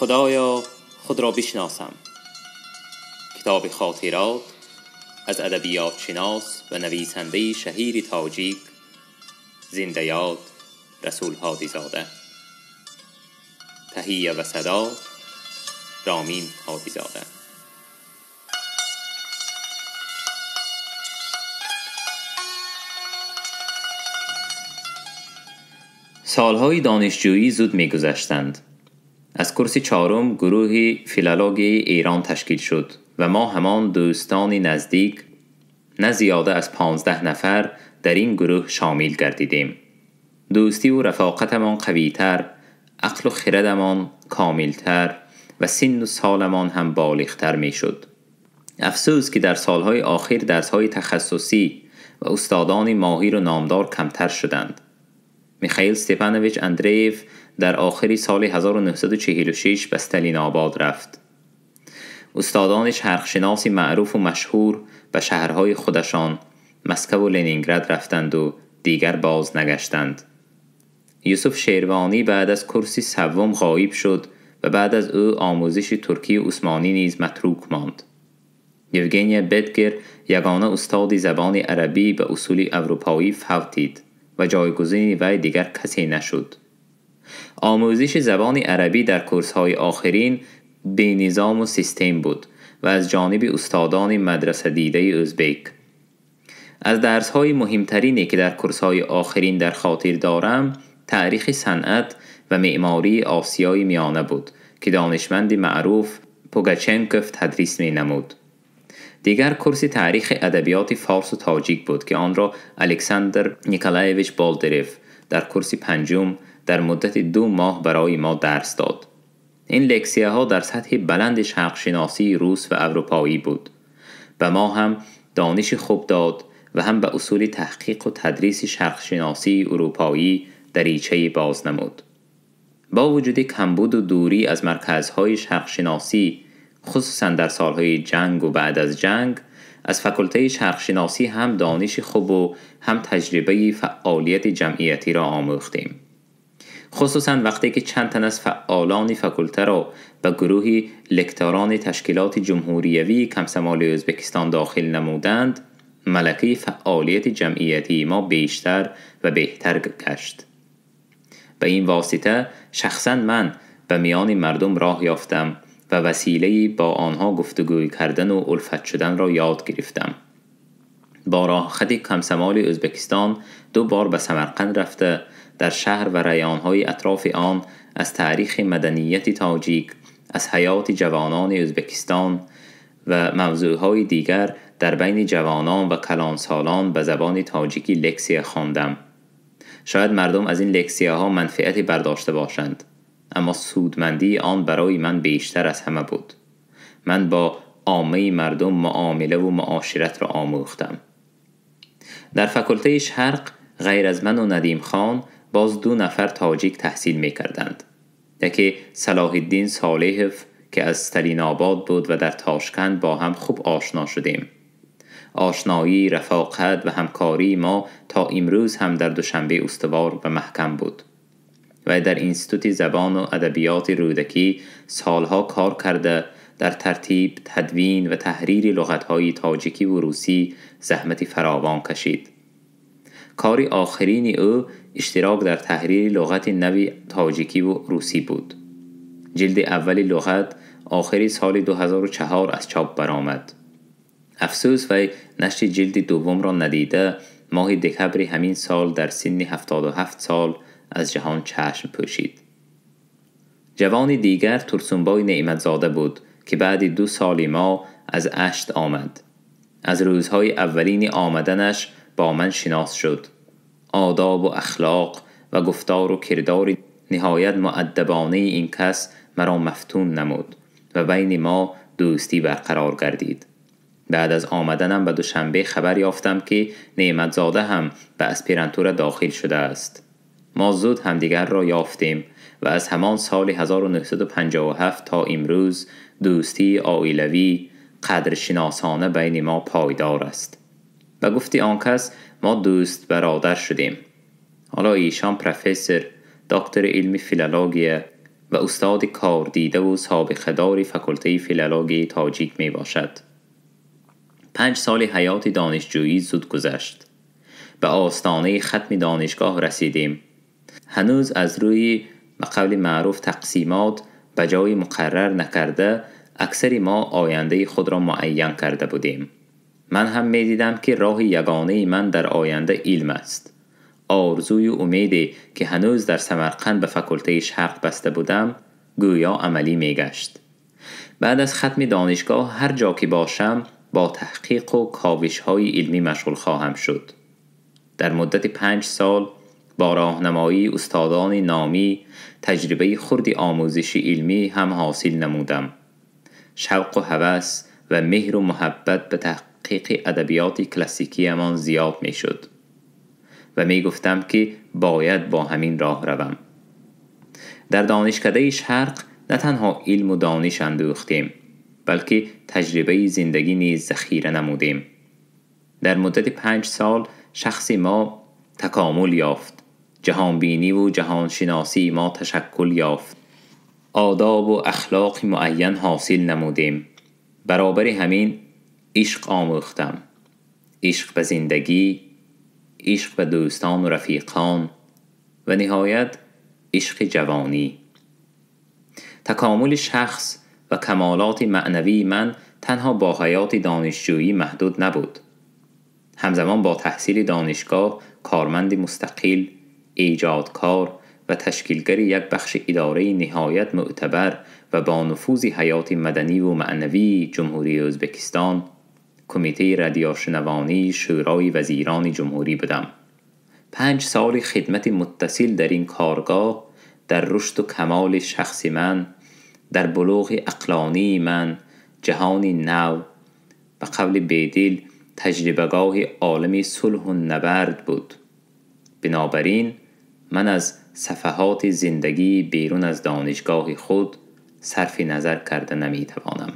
خدایا خود را بشناسم. کتاب خاطرات از ادبیات شناس و نویسنده شهیر تاجیک زنده یاد رسول هادی زاده. تهیه و صدا رامین هادی زاده. سالهای دانشجویی زود می‌گذشتند. از کورس چهارم گروهی فیلولوژی ایران تشکیل شد و ما همان دوستانی نزدیک نه زیاده از 15 نفر در این گروه شامل گردیدیم. دوستی و رفاقتمان قوی‌تر، عقل و خردمان کاملتر و سن و سالمان هم بالغتر میشد. افسوس که در سالهای آخر درسهای تخصصی و استادان ماهر و نامدار کمتر شدند. میخائیل استپانویچ اندریف در آخر سال 1946 به استالین آباد رفت. استادان شرقشناسی معروف و مشهور به شهرهای خودشان مسکو و لنینگراد رفتند و دیگر باز نگشتند. یوسف شیروانی بعد از کورس سوم غایب شد و بعد از او آموزش ترکی عثمانی نیز متروک ماند. یوگنی بدگر یگانه استاد زبان عربی به اصول اروپایی فوتید و جایگزین وی دیگر کسی نشد. آموزش زبان عربی در کورس‌های آخرین بی نظام و سیستم بود و از جانب استادان مدرسه دیده ازبک. از درس‌های مهمترینی که در کورس‌های آخرین در خاطر دارم تاریخ صنعت و معماری آسیای میانه بود که دانشمند معروف پوگاچنکوف تدریس می‌نمود. دیگر کورس تاریخ ادبیات فارس و تاجیک بود که آن را الکساندر نیکولایویچ بالدروف در کورس پنجم در مدت 2 ماه برای ما درس داد. این لکسیه‌ها در سطح بلند شرق‌شناسی روس و اروپایی بود. به ما هم دانش خوب داد و هم به اصول تحقیق و تدریس شرق‌شناسی اروپایی دریچه باز نمود. با وجود کمبود و دوری از مرکزهای شرق‌شناسی خصوصا در سالهای جنگ و بعد از جنگ، از فاکولته شرق‌شناسی هم دانش خوب و هم تجربه فعالیت جمعیتی را آموختیم. خصوصا وقتی که چند تن از فعالان فاکولته را به گروهی لکتوران تشکیلات جمهوریوی کمسمال ازبکستان داخل نمودند، ملکه فعالیت جمعیتی ما بیشتر و بهتر گشت. به این واسطه شخصا من به میان مردم راه یافتم و وسیله‌ای با آنها گفتگو کردن و الفت شدن را یاد گرفتم. با راه خط کمسمال ازبکستان 2 بار به سمرقند رفته در شهر و ریانهای اطراف آن از تاریخ مدنیت تاجیک، از حیات جوانان ازبکستان و موضوعهای دیگر در بین جوانان و کلانسالان به زبان تاجیکی لکسیه خواندم. شاید مردم از این لکسیه ها منفعتی برداشته باشند، اما سودمندی آن برای من بیشتر از همه بود. من با عامه مردم معامله و معاشرت را آموختم. در فاکولته شرق غیر از من و ندیم خان باز 2 نفر تاجیک تحصیل می کردند. یکی صلاح الدین صالحف که از استالین آباد بود و در تاشکند با هم خوب آشنا شدیم. آشنایی، رفاقت و همکاری ما تا امروز هم در دوشنبه استوار و محکم بود. و در انستیتوت زبان و ادبیات رودکی سالها کار کرده در ترتیب، تدوین و تحریر لغت‌های تاجیکی و روسی زحمت فراوان کشید. کار آخرین او اشتراک در تحریر لغت نوی تاجیکی و روسی بود. جلد اول لغت آخر سال 2004 از چاپ برآمد. افسوس وی نشر جلد دوم را ندیده ماه دکبر همین سال در سن 77 سال از جهان چشم پوشید. جوان دیگر ترسونبای نعمتزاده بود که بعد 2 سال ما از اشت آمد. از روزهای اولین آمدنش با من شناس شد. آداب و اخلاق و گفتار و کردار نهایت مؤدبانه این کس مرا مفتون نمود و بین ما دوستی برقرار گردید. بعد از آمدنم به دوشنبه خبر یافتم که نعمتزاده هم به اسپیرانتور داخل شده است. ما زود همدیگر را یافتیم و از همان سال 1957 تا امروز دوستی عائلوی قدرشناسانه بین ما پایدار است. به گفت آن کس ما دوست برادر شدیم. حالا ایشان پروفسور، دکتر علم فیلولوژی و استاد کار دیده و سابقه دار فاکولته فیلولوژی تاجیک می باشد. 5 سال حیات دانشجویی زود گذشت. به آستانه ختم دانشگاه رسیدیم. هنوز از روی به قول معروف تقسیمات به جای مقرر نکرده اکثر ما آینده خود را معین کرده بودیم. من هم می دیدم که راه یگانه من در آینده علم است. آرزوی و امیدی که هنوز در سمرقند به فاکولته شرق بسته بودم گویا عملی می گشت. بعد از ختم دانشگاه هر جا که باشم با تحقیق و کاوش های علمی مشغول خواهم شد. در مدت 5 سال با راهنمایی استادان نامی تجربه خردی آموزشی علمی هم حاصل نمودم. شوق و هوس و مهر و محبت به تحقیق ادبیات کلاسیکی امان زیاد می شد و می گفتم که باید با همین راه روم. در دانشکده شرق نه تنها علم و دانش اندوختیم بلکه تجربه زندگی نیز ذخیره نمودیم. در مدت 5 سال شخص ما تکامل یافت، جهانبینی و جهانشناسی ما تشکل یافت، آداب و اخلاق معین حاصل نمودیم. برابر همین عشق آموختم، عشق به زندگی، عشق به دوستان و رفیقان و نهایت عشق جوانی. تکامل شخص و کمالات معنوی من تنها با حیات دانشجویی محدود نبود. همزمان با تحصیل دانشگاه کارمند مستقل، ایجادکار و تشکیلگر یک بخش اداره نهایت معتبر و با نفوذ حیات مدنی و معنوی جمهوری ازبکستان، کمیته رادیوشنوانی شورای وزیران جمهوری بودم. 5 سال خدمت متصل در این کارگاه در رشد و کمال شخص من، در بلوغ عقلانی من جهانی نو و قول بیدل تجربهگاه عالم صلح و نبرد بود. بنابراین من از صفحات زندگی بیرون از دانشگاه خود صرف نظر کرده نمی توانم.